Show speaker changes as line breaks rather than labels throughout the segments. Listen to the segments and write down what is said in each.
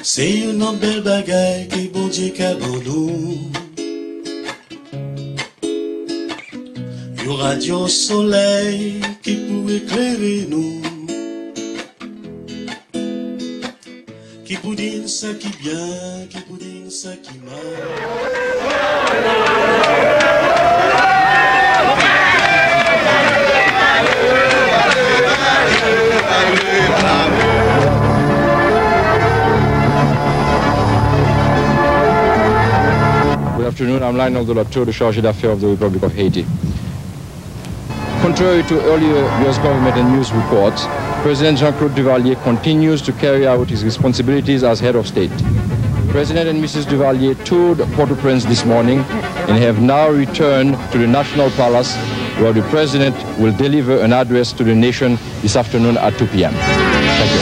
C'est une belle bagaille qui bon Dieu qu'a dans nous. Une radio soleil qui peut éclairer nous. Qui peut dire ça qui bien, qui peut dire ça qui mal.
Good afternoon, I'm Lionel Dolato, the Chargé d'Affaires of the Republic of Haiti. Contrary to earlier U.S. government and news reports, President Jean-Claude Duvalier continues to carry out his responsibilities as head of state. President and Mrs. Duvalier toured Port-au-Prince this morning and have now returned to the National Palace, where the President will deliver an address to the nation this afternoon at 2 p.m. Thank you.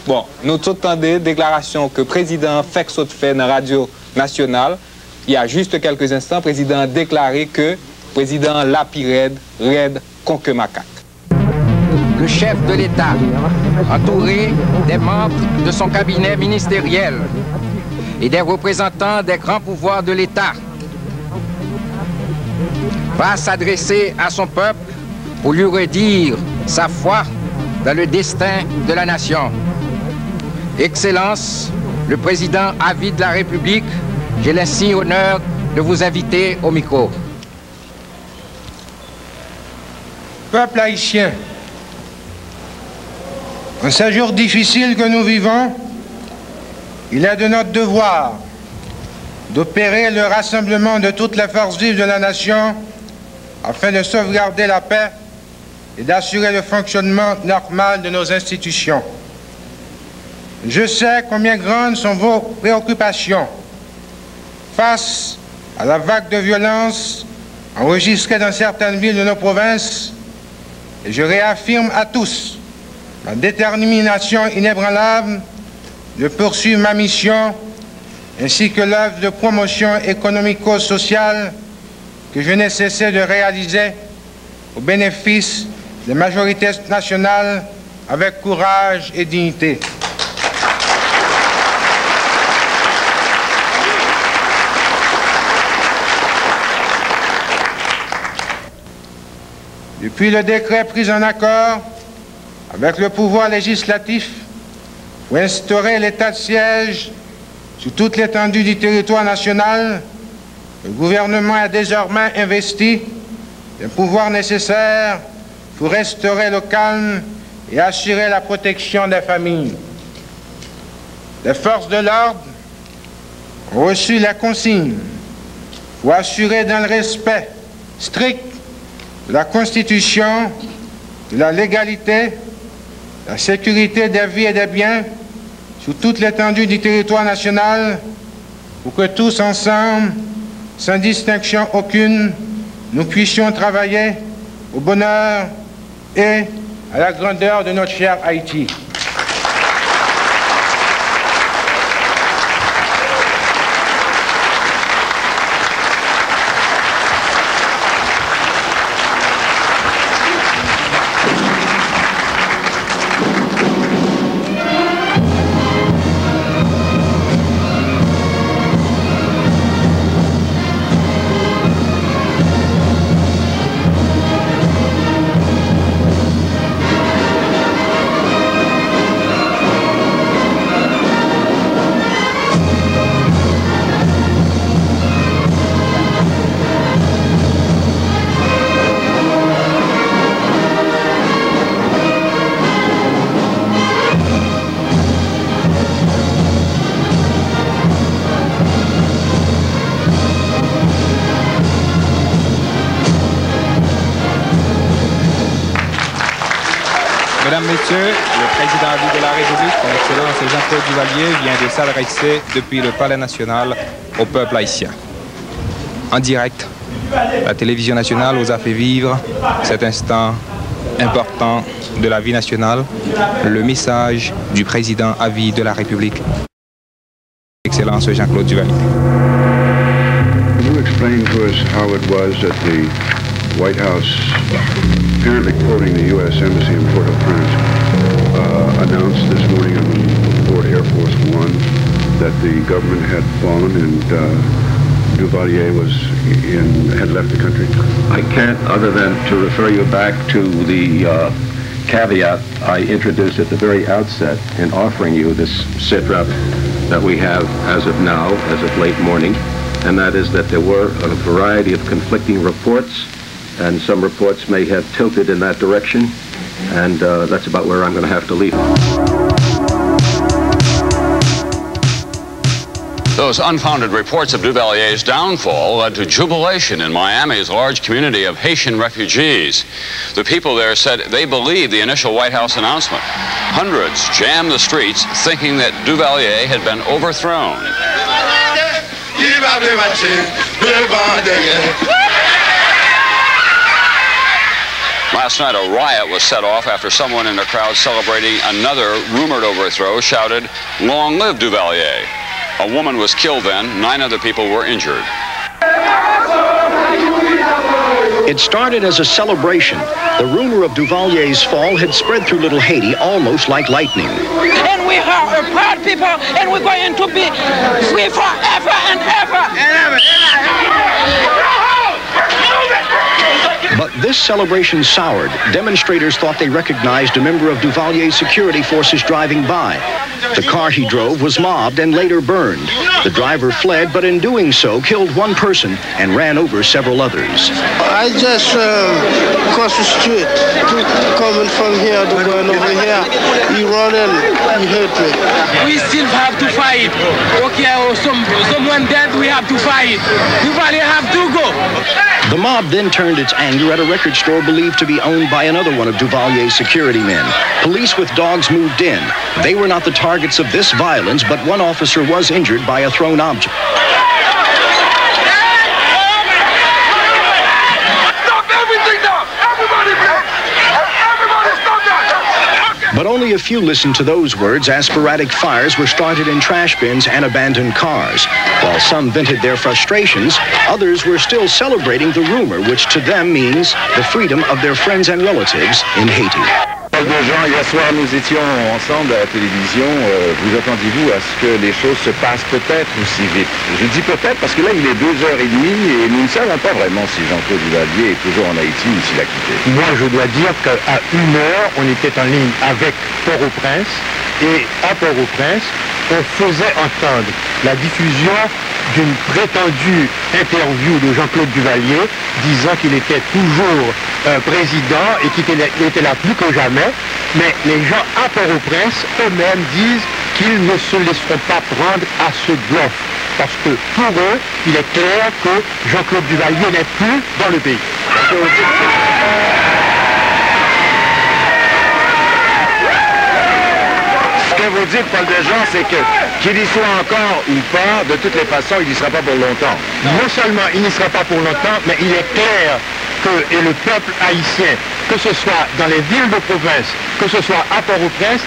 Bon, nous tous entendons déclaration que le président fait ce fait dans la radio nationale. Il y a juste quelques instants, le président a déclaré que le président Lapirède raide contre macaque.
Le chef de l'État, entouré des membres de son cabinet ministériel et des représentants des grands pouvoirs de l'État, va s'adresser à son peuple pour lui redire sa foi dans le destin de la nation. Excellence, le président à vie de la République, j'ai l'insigne honneur de vous inviter au micro.
Peuple haïtien, en ces jours difficiles que nous vivons, il est de notre devoir d'opérer le rassemblement de toutes les forces vives de la nation afin de sauvegarder la paix et d'assurer le fonctionnement normal de nos institutions. Je sais combien grandes sont vos préoccupations face à la vague de violence enregistrée dans certaines villes de nos provinces, et je réaffirme à tous ma détermination inébranlable de poursuivre ma mission ainsi que l'œuvre de promotion économico-sociale que je n'ai cessé de réaliser au bénéfice des majorités nationales avec courage et dignité. Depuis le décret pris en accord avec le pouvoir législatif pour instaurer l'état de siège sur toute l'étendue du territoire national, le gouvernement a désormais investi les pouvoirs nécessaires pour restaurer le calme et assurer la protection des familles. Les forces de l'ordre ont reçu les consignes pour assurer dans le respect strict de la Constitution, de la légalité, la sécurité des vies et des biens sur toute l'étendue du territoire national pour que tous ensemble, sans distinction aucune, nous puissions travailler au bonheur et à la grandeur de notre cher Haïti.
Mesdames, Messieurs, le président à vie de la République, son Excellence Jean-Claude Duvalier, vient de s'adresser depuis le Palais national au peuple haïtien. En direct, la télévision nationale vous a fait vivre cet instant important de la vie nationale, le message du président à vie de la République, Excellence Jean-Claude Duvalier.
explain to us how it was that the White House, apparently quoting the U.S. Embassy in Port-au-Prince, announced this morning on board Air Force One that the government had fallen and Duvalier had left the country?
I can't, other than to refer you back to the caveat I introduced at the very outset in offering you this sitrep that we have as of now, as of late morning, and that is that there were a variety of conflicting reports, and some reports may have tilted in that direction, and that's about where I'm going to have to leave it.
Those unfounded reports of Duvalier's downfall led to jubilation in Miami's large community of Haitian refugees. The people there said they believed the initial White House announcement. Hundreds jammed the streets thinking that Duvalier had been overthrown. Last night, a riot was set off after someone in the crowd celebrating another rumored overthrow shouted, "Long live Duvalier." A woman was killed then, 9 other people were injured.
It started as a celebration. The rumor of Duvalier's fall had spread through Little Haiti almost like lightning.
And we are a proud people, and we're going to be free forever and ever.
But this celebration soured. Demonstrators thought they recognized a member of Duvalier's security forces driving by. The car he drove was mobbed and later burned. The driver fled, but in doing so, killed one person and ran over several others.
I just crossed the street, coming from here to going over here. He ran in, he hurt me.
We still have to fight. Okay, someone dead, we have to fight. Duvalier have to go.
The mob then turned its anger at a record store believed to be owned by another one of Duvalier's security men. Police with dogs moved in. They were not the targets of this violence, but one officer was injured by a thrown object.
Stop everything now! Everybody, everybody stop that!
But only a few listened to those words as sporadic fires were started in trash bins and abandoned cars. While some vented their frustrations, others were still celebrating the rumor, which to them means the freedom of their friends and relatives in Haiti.
Paul Dejean, hier soir, nous étions ensemble à la télévision. Vous attendiez-vous à ce que les choses se passent peut-être aussi vite? Je dis peut-être parce que là, il est 2h30 et nous ne savons pas vraiment si Jean-Claude Duvalier est toujours en Haïti ou s'il a quitté.
Moi, je dois dire qu'à 1h, on était en ligne avec Port-au-Prince et à Port-au-Prince, on faisait entendre la diffusion d'une prétendue interview de Jean-Claude Duvalier disant qu'il était toujours président et qu'il était là plus que jamais. Mais les gens à Port-au-Prince eux-mêmes disent qu'ils ne se laisseront pas prendre à ce bluff. Parce que pour eux, il est clair que Jean-Claude Duvalier n'est plus dans le pays.
Ce que vous dites, Paul Dejean, c'est que qu'il y soit encore ou pas, de toutes les façons, il n'y sera pas pour longtemps.
Non seulement il n'y sera pas pour longtemps, mais il est clair que le peuple haïtien, que ce soit dans les villes de province, que ce soit à Port-au-Prince,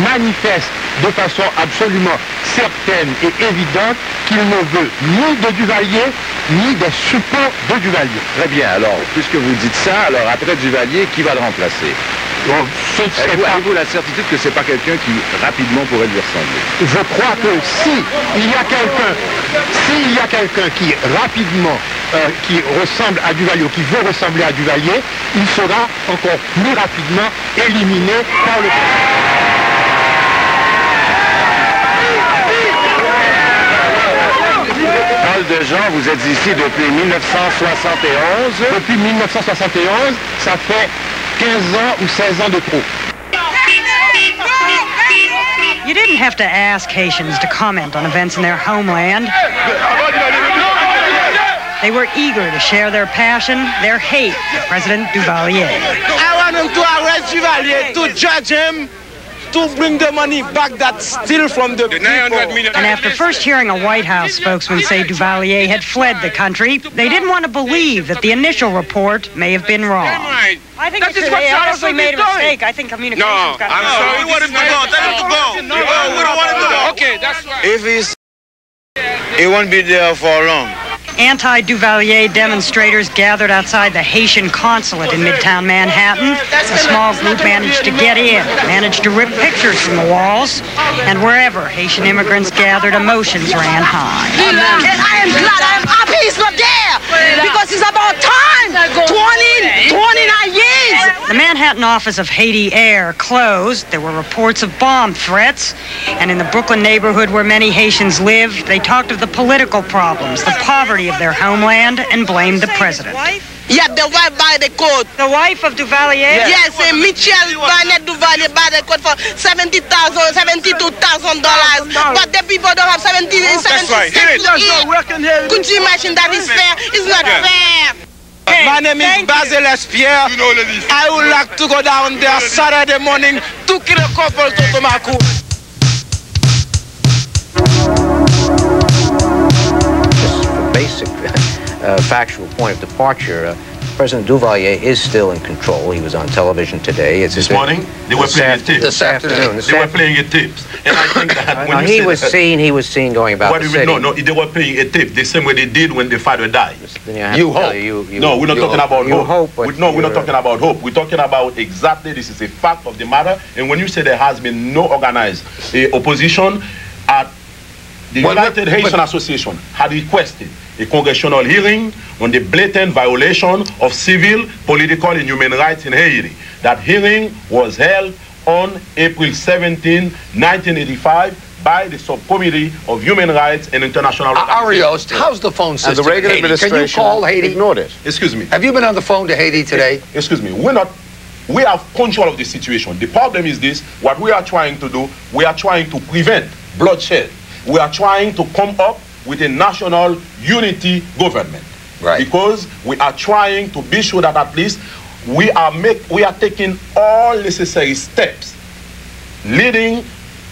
manifeste de façon absolument certaine et évidente qu'il ne veut ni de Duvalier, ni des suppôts de Duvalier.
Très bien, alors, puisque vous dites ça, alors après Duvalier, qui va le remplacer?
Bon,
avez-vous la certitude que c'est pas quelqu'un qui rapidement pourrait lui ressembler?
Je crois que s'il y a quelqu'un qui rapidement qui ressemble à Duvalier ou qui veut ressembler à Duvalier, il sera encore plus rapidement éliminé par le
Paul Dejean, vous êtes ici depuis 1971.
Depuis 1971, ça fait 15 ans ou 16 ans de trop.
You didn't have to ask Haitians to comment on events in their homeland. They were eager to share their passion, their hate for President Duvalier.
I want him to arrest Duvalier, to judge him, to bring the money back that's still from the people.
And after first hearing a White House spokesman say Duvalier had fled the country, they didn't want to believe that the initial report may have been wrong. I think they honestly made a mistake. I think communications got
I'm sorry. We want him to go. Tell him to go. We don't want him to go.
Okay, that's right.
If he won't be there for long.
Anti-Duvalier demonstrators gathered outside the Haitian consulate in Midtown Manhattan. A small group managed to get in, managed to rip pictures from the walls, and wherever Haitian immigrants gathered, emotions ran high.
And I am glad, I am happy he's not there, because it's about time, 29 years.
The Manhattan office of Haiti Air closed. There were reports of bomb threats, and in the Brooklyn neighborhood where many Haitians lived, they talked of the political problems, the poverty of their homeland, and blamed the president.
Yeah, the wife by the court.
The wife of Duvalier?
Yes, Michelle Barnett Duvalier by the court for $72,000. But the people don't have 70 cents to eat. Could you imagine that is fair? It's not fair.
My name is Basil Espierre. I would like to go down there Saturday morning to kill a couple to Tomaku.
Just a basic factual point of departure. President Duvalier is still in control. He was on television today.
This morning, they were playing a tape.
This afternoon.
They were playing a tape. And I think that when
he was seen going about the city.
No, they were playing a tape the same way they did when the father died. You hope. No, we're not talking about hope. No, we're not talking about hope. We're talking about exactly, this is a fact of the matter. And when you say there has been no organized opposition, at the United Haitian Association had requested a congressional hearing on the blatant violation of civil, political, and human rights in Haiti. That hearing was held on April 17, 1985 by the Subcommittee of Human Rights and International
Arios, how's the phone system?
And the Reagan administration
can you call Haiti?
Ignored it. Excuse me.
Have you been on the phone to Haiti today?
Excuse me. We have control of the situation. The problem is this: what we are trying to do, we are trying to prevent bloodshed. We are trying to come up with a national unity government.
Right.
Because we are trying to be sure that at least we are taking all necessary steps leading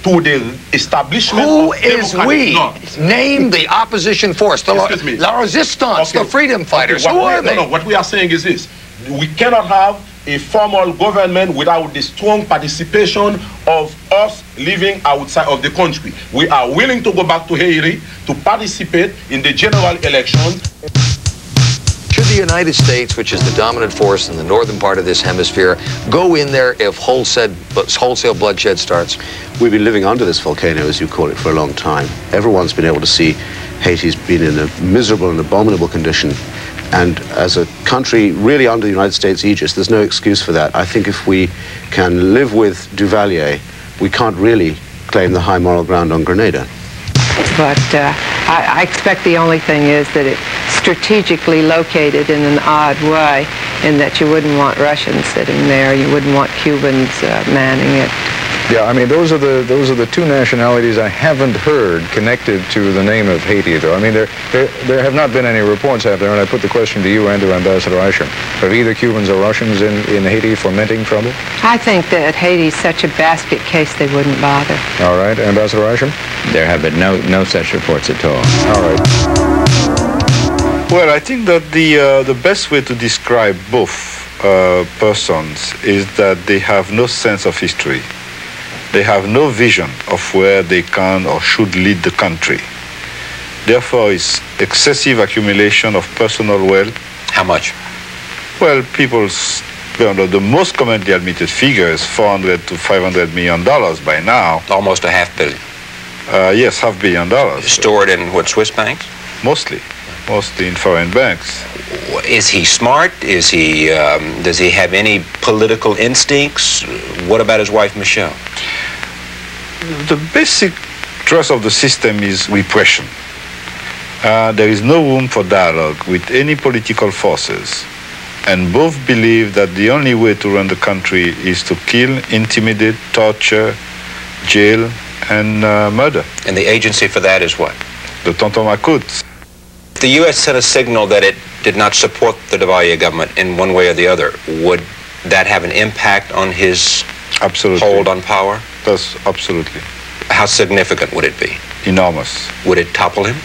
to the establishment
Who
of
is we? Name the opposition force, the La Resistance, the freedom fighters. Who are they?
No, what we are saying is this: we cannot have a formal government without the strong participation of us living outside of the country. We are willing to go back to Haiti to participate in the general election.
Should the United States, which is the dominant force in the northern part of this hemisphere, go in there if wholesale bloodshed starts?
We've been living under this volcano, as you call it, for a long time. Everyone's been able to see Haiti's been in a miserable and abominable condition. And as a country really under the United States aegis, there's no excuse for that. I think if we can live with Duvalier, we can't really claim the high moral ground on Grenada.
But I expect the only thing is that it's strategically located in an odd way, in that you wouldn't want Russians sitting there, you wouldn't want Cubans manning it.
Yeah, I mean, those are the two nationalities I haven't heard connected to the name of Haiti, though. I mean, there have not been any reports out there, and I put the question to you and to Ambassador Isham. Are either Cubans or Russians in Haiti fomenting trouble?
I think that Haiti's such a basket case they wouldn't bother.
All right, Ambassador Isham?
There have been no such reports at all.
All right.
Well, I think that the best way to describe both persons is that they have no sense of history. They have no vision of where they can or should lead the country. Therefore, it's excessive accumulation of personal wealth.
How much?
Well, the most commonly admitted figure is $400 to $500 million by now.
Almost a $500 million.
Yes, $500 million.
Stored in what, Swiss banks?
Mostly in foreign banks.
Is he smart? Does he have any political instincts? What about his wife, Michelle?
The basic thrust of the system is repression. There is no room for dialogue with any political forces. And both believe that the only way to run the country is to kill, intimidate, torture, jail, and murder.
And the agency for that is what?
The Tonton Macoute.
The U.S. sent a signal that it did not support the Duvalier government in one way or the other. Would that have an impact on his hold on power?
That's absolutely.
How significant would it be?
Enormous.
Would it topple him?